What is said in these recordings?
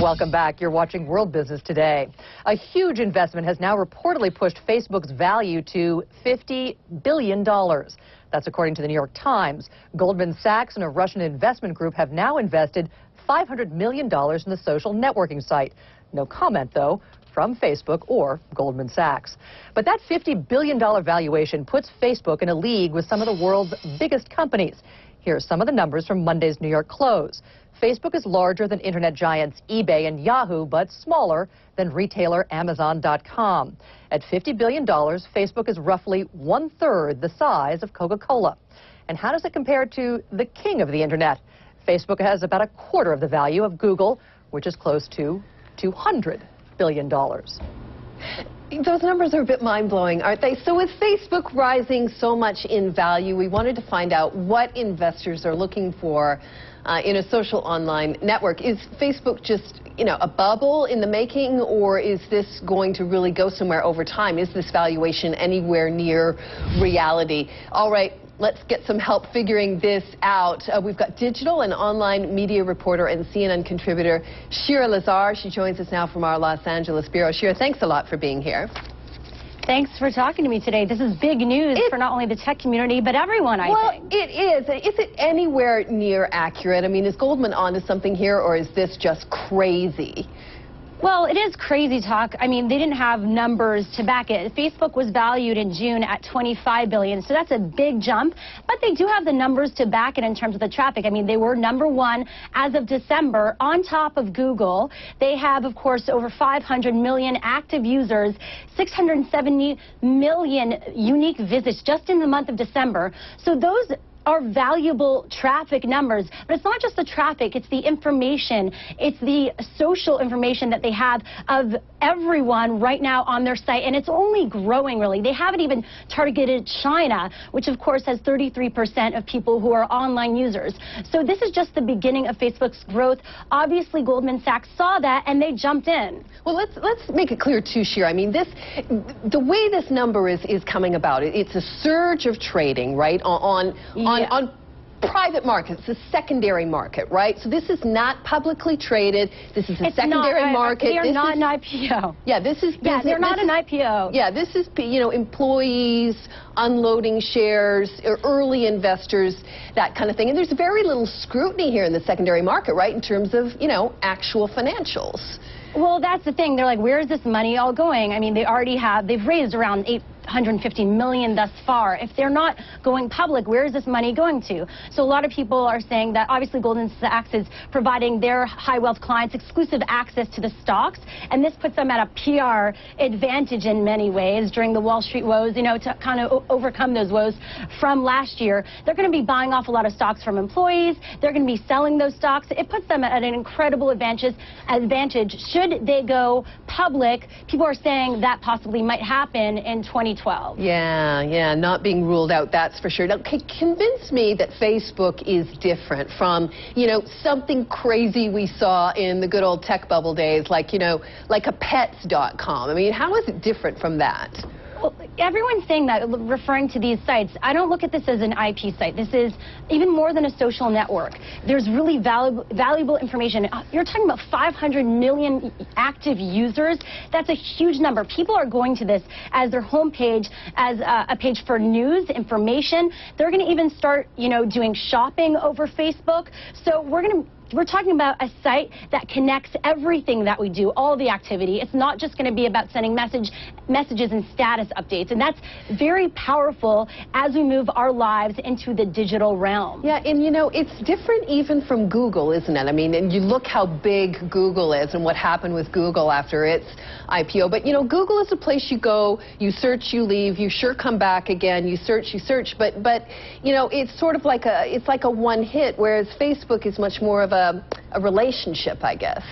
Welcome back. You're watching World Business Today. A huge investment has now reportedly pushed Facebook's value to $50 billion. That's according to the New York Times. Goldman Sachs and a Russian investment group have now invested $500 million in the social networking site. No comment, though, from Facebook or Goldman Sachs. But that $50 billion valuation puts Facebook in a league with some of the world's biggest companies. Here's some of the numbers from Monday's New York close. Facebook is larger than internet giants eBay and Yahoo, but smaller than retailer Amazon.com. At $50 billion, Facebook is roughly 1/3 the size of Coca-Cola. And how does it compare to the king of the internet? Facebook has about a quarter of the value of Google, which is close to $200 billion. Those numbers are a bit mind-blowing, aren't they? So with Facebook rising so much in value, we wanted to find out what investors are looking for in a social online network. Is Facebook just, a bubble in the making, or is this going to really go somewhere over time? Is this valuation anywhere near reality? All right, let's get some help figuring this out. We've got digital and online media reporter and CNN contributor Shira Lazar. She joins us now from our Los Angeles bureau. Shira, thanks a lot for being here. Thanks for talking to me today. This is big news for not only the tech community, but everyone, I think. Well, it is. Is it anywhere near accurate? I mean, is Goldman onto something here, or is this just crazy? Well, it is crazy talk. I mean, they didn't have numbers to back it. Facebook was valued in June at $25 billion, so that's a big jump. But they do have the numbers to back it in terms of the traffic. I mean, they were #1 as of December on top of Google. They have, of course, over 500 million active users, 670 million unique visits just in the month of December. So those are valuable traffic numbers, but it's not just the traffic, it's the information, it's the social information that they have of everyone right now on their site, and it's only growing, really. They haven't even targeted China, which of course has 33% of people who are online users. So this is just the beginning of Facebook's growth. Obviously, Goldman Sachs saw that and they jumped in. Well, let's make it clear too, Shira. I mean, the way this number is coming about, it's a surge of trading, right, on private markets, the secondary market, right? So this is not publicly traded. This is a secondary market. They are not an IPO. Yeah, this is business. Yeah, they're not an IPO. Yeah, this is, employees unloading shares, early investors, that kind of thing. And there's very little scrutiny here in the secondary market, right, in terms of, actual financials. Well, that's the thing. They're like, where is this money all going? I mean, they've raised around $850 million thus far. If they're not going public, where is this money going to? So a lot of people are saying that obviously Goldman Sachs is providing their high wealth clients exclusive access to the stocks, and this puts them at a PR advantage in many ways during the Wall Street woes, to kind of overcome those woes from last year. They're going to be buying off a lot of stocks from employees. They're going to be selling those stocks. It puts them at an incredible advantage. Should they go public, people are saying that possibly might happen in 2012. Yeah, not being ruled out, that's for sure. Now, convince me that Facebook is different from, something crazy we saw in the good old tech bubble days, like a pets.com. I mean, how is it different from that? Well, everyone's saying that, referring to these sites. I don't look at this as an IP site. This is even more than a social network. There's really valuable information. You're talking about 500 million active users. That's a huge number. People are going to this as their homepage, as a page for news, information. They're going to even start, doing shopping over Facebook. So we're talking about a site that connects everything that we do, all the activity. It's not just going to be about sending messages and status updates. And that's very powerful as we move our lives into the digital realm. Yeah, and it's different even from Google, isn't it? I mean, and you look how big Google is and what happened with Google after its IPO. But, Google is a place you go, you search, you leave, you sure come back again, you search. But it's sort of like a one hit, whereas Facebook is much more of a relationship, I guess.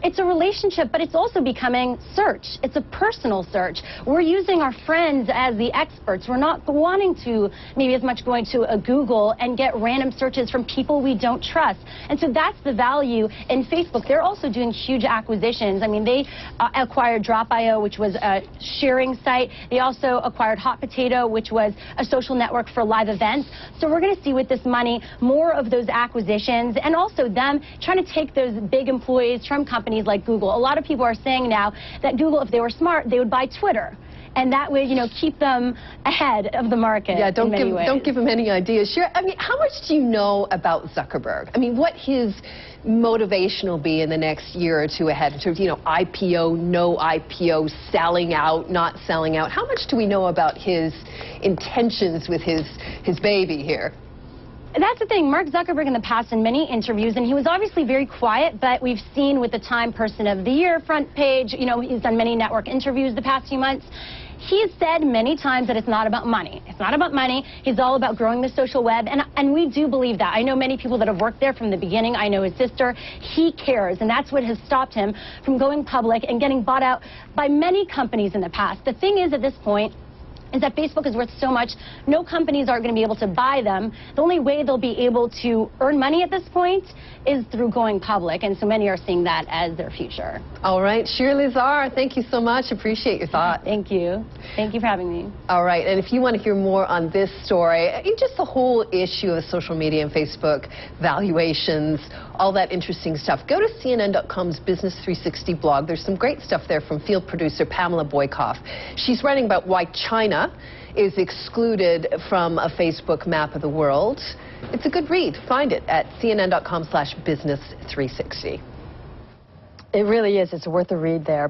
It's a relationship, but it's also becoming search. It's a personal search. We're using our friends as the experts. We're not wanting to maybe as much going to a Google and get random searches from people we don't trust. And so that's the value in Facebook. They're also doing huge acquisitions. I mean, they acquired Drop.io, which was a sharing site. They also acquired Hot Potato, which was a social network for live events. So we're going to see with this money more of those acquisitions, and also them trying to take those big employees from companies companies like Google. A lot of people are saying now that Google, if they were smart, they would buy Twitter. And that would, keep them ahead of the market. Yeah, don't give him any ideas. Shira, I mean, how much do you know about Zuckerberg? I mean, what his motivation will be in the next year or two ahead in terms of, IPO, no IPO, selling out, not selling out. How much do we know about his intentions with his baby here? That's the thing. Mark Zuckerberg in the past in many interviews, and he was obviously very quiet, but we've seen with the Time Person of the Year front page, he's done many network interviews the past few months. He's said many times that it's not about money. It's not about money. He's all about growing the social web, and we do believe that. I know many people that have worked there from the beginning. I know his sister. He cares, and that's what has stopped him from going public and getting bought out by many companies in the past. The thing is, at this point, is that Facebook is worth so much, no companies are going to be able to buy them. The only way they'll be able to earn money at this point is through going public, and so many are seeing that as their future. All right, Shira Lazar, thank you so much. Appreciate your thought. Thank you. Thank you for having me. All right, and if you want to hear more on this story, just the whole issue of social media and Facebook, valuations, all that interesting stuff, go to CNN.com's Business 360 blog. There's some great stuff there from field producer Pamela Boykoff. She's writing about why China is excluded from a Facebook map of the world. It's a good read. Find it at cnn.com/business360. It really is. It's worth a read there.